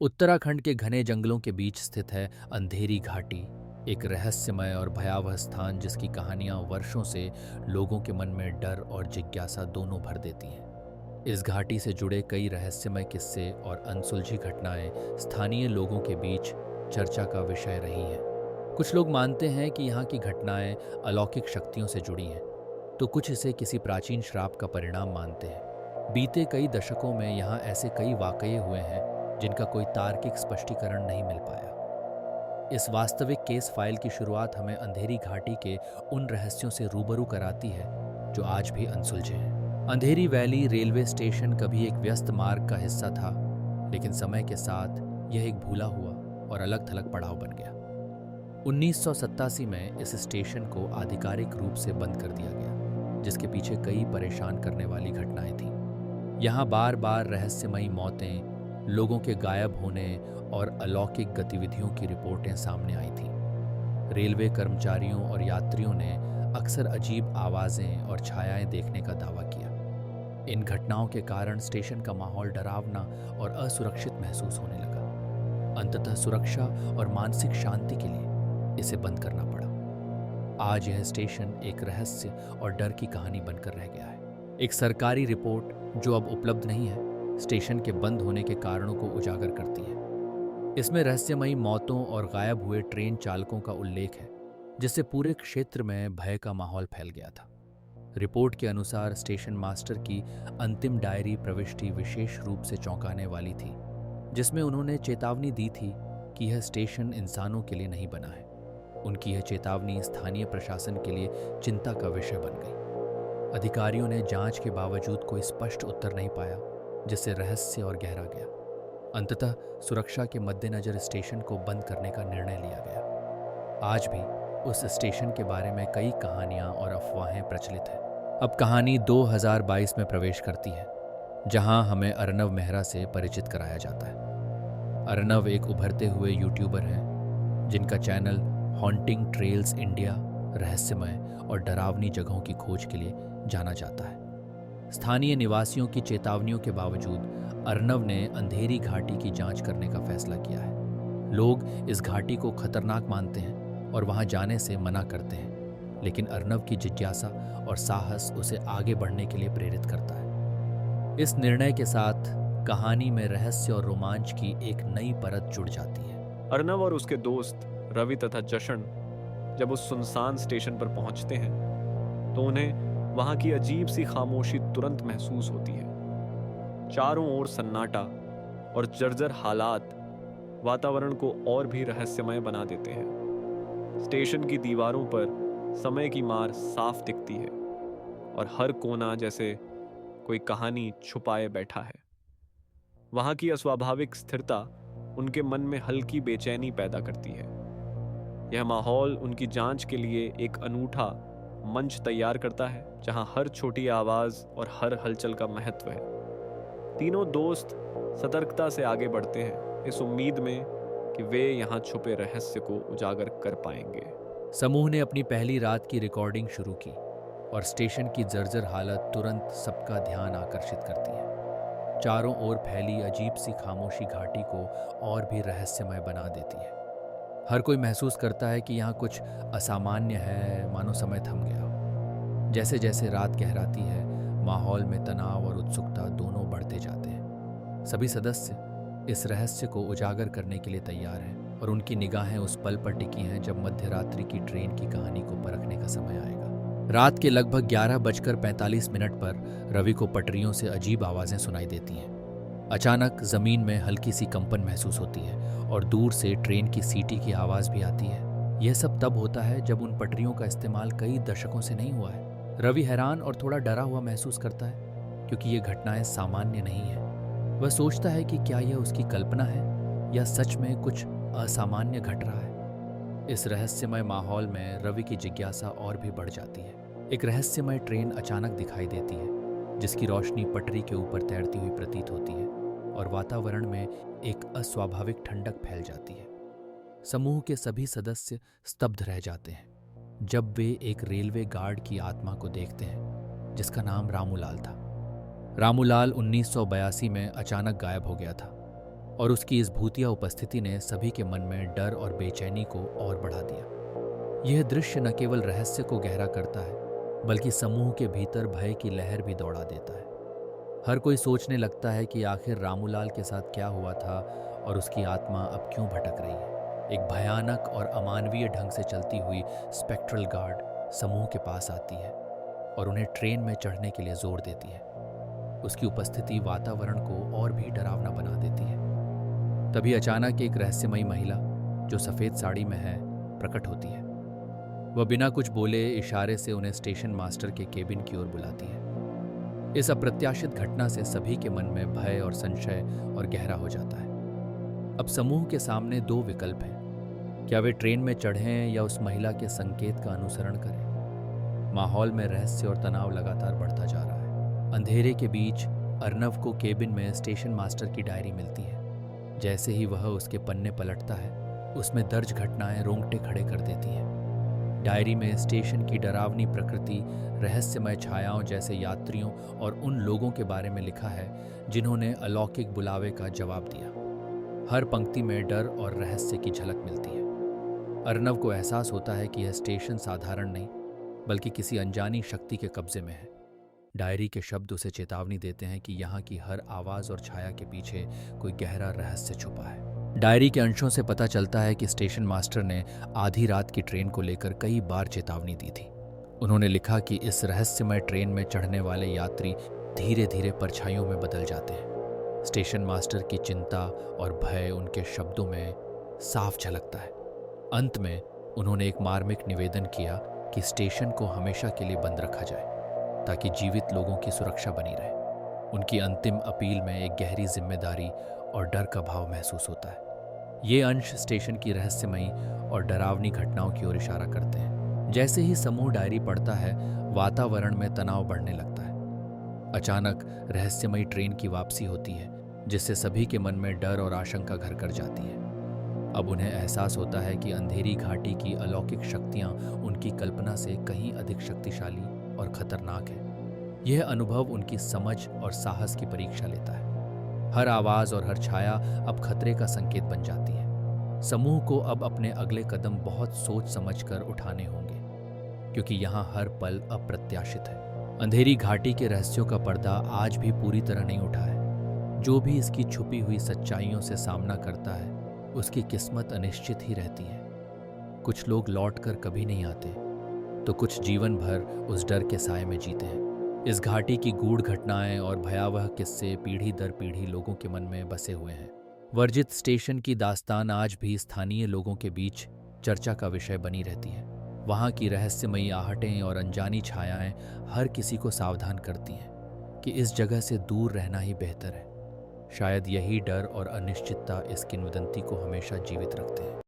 उत्तराखंड के घने जंगलों के बीच स्थित है अंधेरी घाटी, एक रहस्यमय और भयावह स्थान जिसकी कहानियां वर्षों से लोगों के मन में डर और जिज्ञासा दोनों भर देती हैं। इस घाटी से जुड़े कई रहस्यमय किस्से और अनसुलझी घटनाएं स्थानीय लोगों के बीच चर्चा का विषय रही हैं। कुछ लोग मानते हैं कि यहाँ की घटनाएं अलौकिक शक्तियों से जुड़ी हैं, तो कुछ इसे किसी प्राचीन श्राप का परिणाम मानते हैं। बीते कई दशकों में यहाँ ऐसे कई वाकये हुए हैं जिनका कोई तार्किक स्पष्टीकरण नहीं मिल पाया। इस वास्तविक केस फाइल की शुरुआत हमें अंधेरी घाटी के उन रहस्यों से रूबरू कराती है जो आज भी अनसुलझे हैं। अंधेरी वैली रेलवे स्टेशन कभी एक व्यस्त मार्ग का हिस्सा था, लेकिन समय के साथ यह एक भूला हुआ और अलग थलग पड़ाव बन गया। 1987 में इस स्टेशन को आधिकारिक रूप से बंद कर दिया गया, जिसके पीछे कई परेशान करने वाली घटनाएं थीं। यहाँ बार बार रहस्यमयी मौतें, लोगों के गायब होने और अलौकिक गतिविधियों की रिपोर्टें सामने आई थीं। रेलवे कर्मचारियों और यात्रियों ने अक्सर अजीब आवाज़ें और छायाएं देखने का दावा किया। इन घटनाओं के कारण स्टेशन का माहौल डरावना और असुरक्षित महसूस होने लगा। अंततः सुरक्षा और मानसिक शांति के लिए इसे बंद करना पड़ा। आज यह स्टेशन एक रहस्य और डर की कहानी बनकर रह गया है। एक सरकारी रिपोर्ट जो अब उपलब्ध नहीं है, स्टेशन के बंद होने के कारणों को उजागर करती है। इसमें रहस्यमयी मौतों और गायब हुए ट्रेन चालकों का उल्लेख है, जिससे पूरे क्षेत्र में भय का माहौल फैल गया था। रिपोर्ट के अनुसार स्टेशन मास्टर की अंतिम डायरी प्रविष्टि विशेष रूप से चौंकाने वाली थी, जिसमें उन्होंने चेतावनी दी थी कि यह स्टेशन इंसानों के लिए नहीं बना है। उनकी यह चेतावनी स्थानीय प्रशासन के लिए चिंता का विषय बन गई। अधिकारियों ने जांच के बावजूद कोई स्पष्ट उत्तर नहीं पाया, जिससे रहस्य और गहरा गया। अंततः सुरक्षा के मद्देनजर स्टेशन को बंद करने का निर्णय लिया गया। आज भी उस स्टेशन के बारे में कई कहानियां और अफवाहें प्रचलित हैं। अब कहानी 2022 में प्रवेश करती है, जहां हमें अर्नव मेहरा से परिचित कराया जाता है। अर्नव एक उभरते हुए यूट्यूबर हैं, जिनका चैनल हॉन्टिंग ट्रेल्स इंडिया रहस्यमय और डरावनी जगहों की खोज के लिए जाना जाता है। स्थानीय निवासियों की चेतावनियों के बावजूद अर्नव ने अंधेरी घाटी की जांच करने का फैसला किया है। लोग इस घाटी को खतरनाक मानते हैं और वहां जाने से मना करते हैं, लेकिन अर्नव की जिज्ञासा और साहस उसे आगे बढ़ने के लिए प्रेरित करता है। इस निर्णय के साथ कहानी में रहस्य और रोमांच की एक नई परत जुड़ जाती है। अर्नव और उसके दोस्त रवि तथा जशन जब उस सुनसान स्टेशन पर पहुंचते हैं तो उन्हें वहां की अजीब सी खामोशी तुरंत महसूस होती है। चारों ओर सन्नाटा और जर्जर हालात वातावरण को और भी रहस्यमय बना देते हैं। स्टेशन की दीवारों पर समय की मार साफ दिखती है और हर कोना जैसे कोई कहानी छुपाए बैठा है। वहां की अस्वाभाविक स्थिरता उनके मन में हल्की बेचैनी पैदा करती है। यह माहौल उनकी जांच के लिए एक अनूठा मंच तैयार करता है, जहां हर छोटी आवाज और हर हलचल का महत्व है। तीनों दोस्त सतर्कता से आगे बढ़ते हैं, इस उम्मीद में कि वे यहां छुपे रहस्य को उजागर कर पाएंगे। समूह ने अपनी पहली रात की रिकॉर्डिंग शुरू की और स्टेशन की जर्जर हालत तुरंत सबका ध्यान आकर्षित करती है। चारों ओर फैली अजीब सी खामोशी घाटी को और भी रहस्यमय बना देती है। हर कोई महसूस करता है कि यहाँ कुछ असामान्य है, मानो समय थम गया हो। जैसे जैसे रात गहराती है, माहौल में तनाव और उत्सुकता दोनों बढ़ते जाते हैं। सभी सदस्य इस रहस्य को उजागर करने के लिए तैयार हैं और उनकी निगाहें उस पल पर टिकी हैं जब मध्यरात्रि की ट्रेन की कहानी को परखने का समय आएगा। रात के लगभग 11:45 पर रवि को पटरियों से अजीब आवाज़ें सुनाई देती हैं। अचानक जमीन में हल्की सी कंपन महसूस होती है और दूर से ट्रेन की सीटी की आवाज़ भी आती है। यह सब तब होता है जब उन पटरियों का इस्तेमाल कई दशकों से नहीं हुआ है। रवि हैरान और थोड़ा डरा हुआ महसूस करता है, क्योंकि ये घटनाएं सामान्य नहीं हैं। वह सोचता है कि क्या यह उसकी कल्पना है या सच में कुछ असामान्य घट रहा है। इस रहस्यमय माहौल में रवि की जिज्ञासा और भी बढ़ जाती है। एक रहस्यमय ट्रेन अचानक दिखाई देती है, जिसकी रोशनी पटरी के ऊपर तैरती हुई प्रतीत होती है और वातावरण में एक अस्वाभाविक ठंडक फैल जाती है। समूह के सभी सदस्य स्तब्ध रह जाते हैं जब वे एक रेलवे गार्ड की आत्मा को देखते हैं, जिसका नाम रामूलाल था। रामूलाल 1982 में अचानक गायब हो गया था और उसकी इस भूतिया उपस्थिति ने सभी के मन में डर और बेचैनी को और बढ़ा दिया। यह दृश्य न केवल रहस्य को गहरा करता है, बल्कि समूह के भीतर भय की लहर भी दौड़ा देता है। हर कोई सोचने लगता है कि आखिर रामूलाल के साथ क्या हुआ था और उसकी आत्मा अब क्यों भटक रही है। एक भयानक और अमानवीय ढंग से चलती हुई स्पेक्ट्रल गार्ड समूह के पास आती है और उन्हें ट्रेन में चढ़ने के लिए जोर देती है। उसकी उपस्थिति वातावरण को और भी डरावना बना देती है। तभी अचानक एक रहस्यमयी महिला जो सफ़ेद साड़ी में है प्रकट होती है। वह बिना कुछ बोले इशारे से उन्हें स्टेशन मास्टर के केबिन की ओर बुलाती है। इस अप्रत्याशित घटना से सभी के मन में भय और संशय और गहरा हो जाता है। अब समूह के सामने दो विकल्प हैं। क्या वे ट्रेन में चढ़ें या उस महिला के संकेत का अनुसरण करें? माहौल में रहस्य और तनाव लगातार बढ़ता जा रहा है। अंधेरे के बीच अर्नव को केबिन में स्टेशन मास्टर की डायरी मिलती है। जैसे ही वह उसके पन्ने पलटता है, उसमें दर्ज घटनाएं रोंगटे खड़े कर देती हैं। डायरी में स्टेशन की डरावनी प्रकृति, रहस्यमय छायाओं जैसे यात्रियों और उन लोगों के बारे में लिखा है जिन्होंने अलौकिक बुलावे का जवाब दिया। हर पंक्ति में डर और रहस्य की झलक मिलती है। अर्नव को एहसास होता है कि यह स्टेशन साधारण नहीं, बल्कि किसी अनजानी शक्ति के कब्जे में है। डायरी के शब्द उसे चेतावनी देते हैं कि यहाँ की हर आवाज़ और छाया के पीछे कोई गहरा रहस्य छुपा है। डायरी के अंशों से पता चलता है कि स्टेशन मास्टर ने आधी रात की ट्रेन को लेकर कई बार चेतावनी दी थी। उन्होंने लिखा कि इस रहस्यमय ट्रेन में चढ़ने वाले यात्री धीरे धीरे परछाइयों में बदल जाते हैं। स्टेशन मास्टर की चिंता और भय उनके शब्दों में साफ झलकता है। अंत में उन्होंने एक मार्मिक निवेदन किया कि स्टेशन को हमेशा के लिए बंद रखा जाए ताकि जीवित लोगों की सुरक्षा बनी रहे। उनकी अंतिम अपील में एक गहरी जिम्मेदारी और डर का भाव महसूस होता है। ये अंश स्टेशन की रहस्यमयी और डरावनी घटनाओं की ओर इशारा करते हैं। जैसे ही समूह डायरी पढ़ता है, वातावरण में तनाव बढ़ने लगता है। अचानक रहस्यमयी ट्रेन की वापसी होती है, जिससे सभी के मन में डर और आशंका घर कर जाती है। अब उन्हें एहसास होता है कि अंधेरी घाटी की अलौकिक शक्तियां उनकी कल्पना से कहीं अधिक शक्तिशाली और खतरनाक है। यह अनुभव उनकी समझ और साहस की परीक्षा लेता है। हर आवाज़ और हर छाया अब खतरे का संकेत बन जाती है। समूह को अब अपने अगले कदम बहुत सोच समझकर उठाने होंगे, क्योंकि यहाँ हर पल अप्रत्याशित है। अंधेरी घाटी के रहस्यों का पर्दा आज भी पूरी तरह नहीं उठा है। जो भी इसकी छुपी हुई सच्चाइयों से सामना करता है, उसकी किस्मत अनिश्चित ही रहती है। कुछ लोग लौटकर कभी नहीं आते, तो कुछ जीवन भर उस डर के साए में जीते हैं। इस घाटी की गूढ़ घटनाएं और भयावह किस्से पीढ़ी दर पीढ़ी लोगों के मन में बसे हुए हैं। वर्जित स्टेशन की दास्तान आज भी स्थानीय लोगों के बीच चर्चा का विषय बनी रहती है। वहाँ की रहस्यमयी आहटें और अनजानी छायाएं हर किसी को सावधान करती हैं कि इस जगह से दूर रहना ही बेहतर है। शायद यही डर और अनिश्चितता इस किंवदंती को हमेशा जीवित रखते हैं।